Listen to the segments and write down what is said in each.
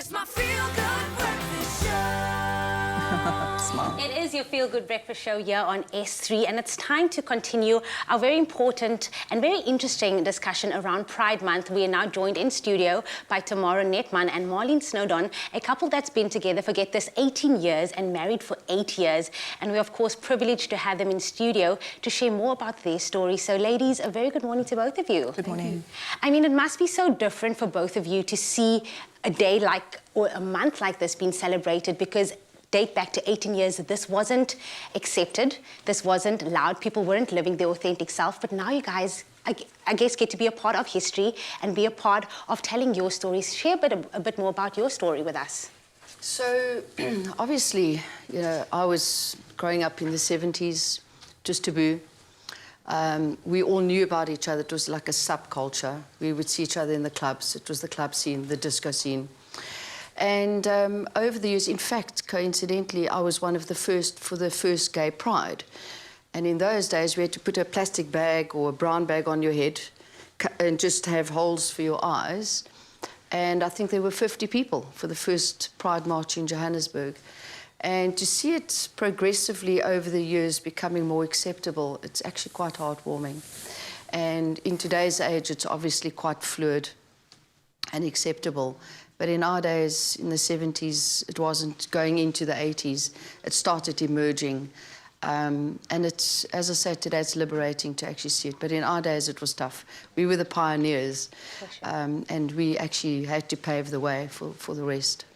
It's my feel-good breakfast show. Smart. It is your feel-good breakfast show here on S3, and it's time to continue our very important and very interesting discussion around Pride Month. We are now joined in studio by Tamara, Nettman and Marlene Snowdon, a couple that's been together for, get this, 18 years and married for 8 years. And we're, of course, privileged to have them in studio to share more about their story. So, ladies, a very good morning to both of you. Good morning. I mean, it must be so different for both of you to see a day like, or a month like this being celebrated, because date back to 18 years, this wasn't accepted, this wasn't allowed, people weren't living their authentic self, but now you guys, I guess, get to be a part of history and be a part of telling your stories. Share a bit more about your story with us. So, obviously, you know, I was growing up in the 70s, just taboo. We all knew about each other. It was like a subculture. We would see each other in the clubs. It was the club scene, the disco scene. And over the years, in fact, coincidentally, I was one of the first for the first gay pride. And in those days, we had to put a plastic bag or a brown bag on your head and just have holes for your eyes. And I think there were 50 people for the first Pride March in Johannesburg. And to see it progressively over the years becoming more acceptable, it's actually quite heartwarming. And in today's age, it's obviously quite fluid and acceptable. But in our days, in the 70s, it wasn't. Going into the 80s, it started emerging. And it's, as I said, today it's liberating to actually see it. But in our days, it was tough. We were the pioneers, sure. And we actually had to pave the way for the rest.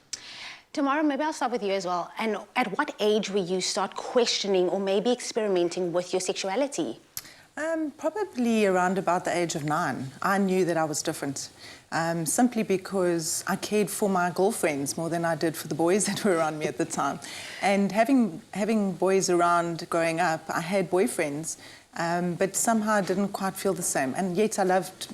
Tamara, maybe I'll start with you as well. And at what age will you start questioning or maybe experimenting with your sexuality? Probably around about the age of 9. I knew that I was different, simply because I cared for my girlfriends more than I did for the boys that were around me at the time. And having boys around growing up, I had boyfriends, but somehow I didn't quite feel the same. And yet I loved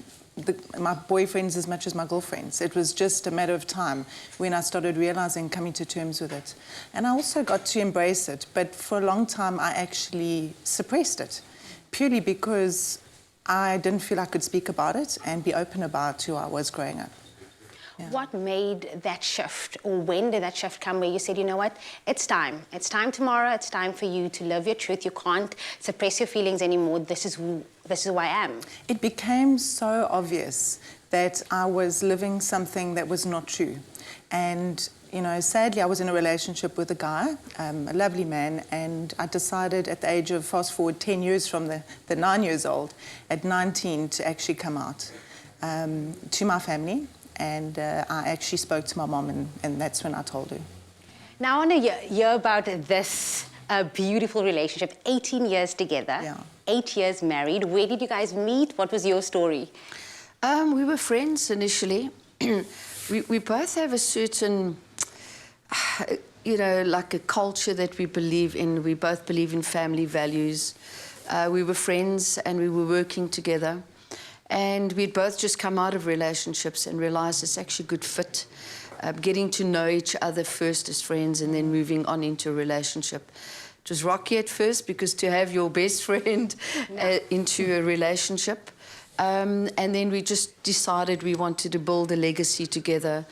my boyfriends as much as my girlfriends. It was just a matter of time when I started realizing, coming to terms with it. And I also got to embrace it, but for a long time I actually suppressed it, purely because I didn't feel I could speak about it and be open about who I was growing up. Yeah. What made that shift, or when did that shift come where you said, you know what, it's time, Tamara, it's time for you to live your truth, you can't suppress your feelings anymore, this is who I am? It became so obvious that I was living something that was not true. And, you know, sadly, I was in a relationship with a guy, a lovely man, and I decided at the age of, fast forward 10 years from the 9 years old, at 19, to actually come out to my family. And I actually spoke to my mom, and that's when I told her. Now, I want to hear about this beautiful relationship, 18 years together, yeah. 8 years married. Where did you guys meet? What was your story? We were friends initially. we both have a certain, you know, like a culture that we believe in. We both believe in family values. We were friends and we were working together. And we'd both just come out of relationships and realised it's actually a good fit. Getting to know each other first as friends and then moving on into a relationship. It was rocky at first because to have your best friend into a relationship. And then we just decided we wanted to build a legacy together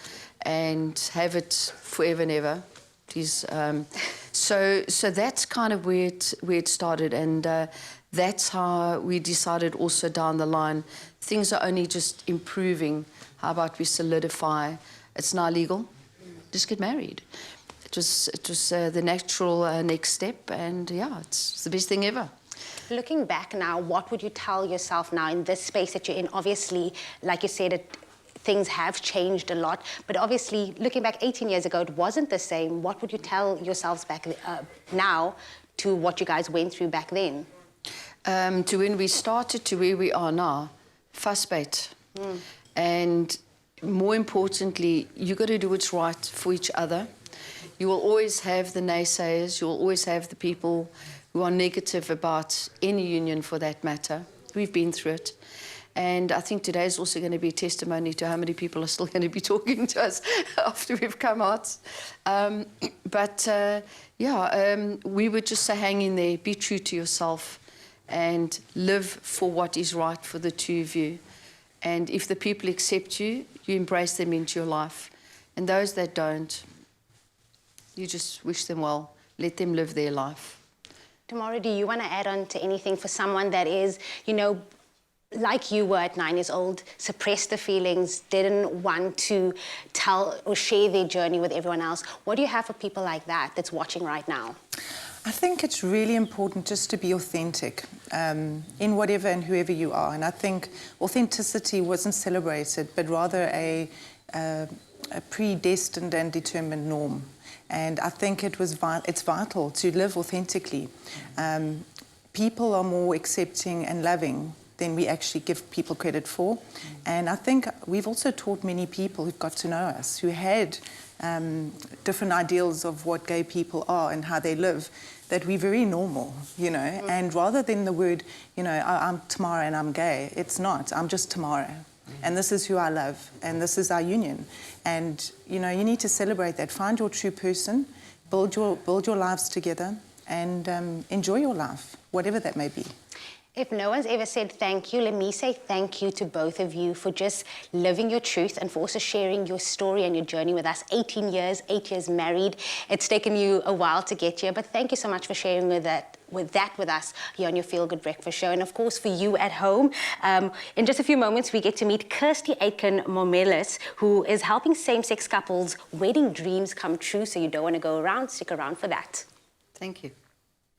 and have it forever and ever. Please. So that's kind of where it started, and that's how we decided also down the line, things are only just improving. How about we solidify? It's now legal. Just get married. It was the natural next step, and yeah, it's the best thing ever. Looking back now, what would you tell yourself now in this space that you're in? Obviously, like you said, things have changed a lot, but obviously, looking back 18 years ago, it wasn't the same. What would you tell yourselves back now to what you guys went through back then? To when we started to where we are now, fussbait. And more importantly, you got to do what's right for each other. You will always have the naysayers. You will always have the people who are negative about any union for that matter. We've been through it. And I think today is also going to be a testimony to how many people are still going to be talking to us after we've come out. We would just say hang in there, be true to yourself, and live for what is right for the two of you. And if the people accept you, you embrace them into your life. And those that don't, you just wish them well. Let them live their life. Tamara, do you want to add on to anything for someone that is, you know, like you were at 9 years old, suppressed the feelings, didn't want to tell or share their journey with everyone else? What do you have for people like that that's watching right now? I think it's really important just to be authentic in whatever and whoever you are. And I think authenticity wasn't celebrated, but rather a predestined and determined norm. And I think it's vital to live authentically. People are more accepting and loving than we actually give people credit for. And I think we've also taught many people who've got to know us, who had different ideals of what gay people are and how they live, that we're very normal, you know. And rather than the word, you know, I'm Tamara and I'm gay, it's not. I'm just Tamara. And this is who I love, and this is our union. And, you know, you need to celebrate that. Find your true person, build your lives together, and enjoy your life, whatever that may be. If no one's ever said thank you, let me say thank you to both of you for just living your truth and for also sharing your story and your journey with us. 18 years, 8 years married. It's taken you a while to get here, but thank you so much for sharing with us here on your Feel Good Breakfast Show. And of course, for you at home, in just a few moments, we get to meet Kirsty Aiken-Momelis, who is helping same-sex couples' wedding dreams come true. So you don't want to go around, stick around for that. Thank you.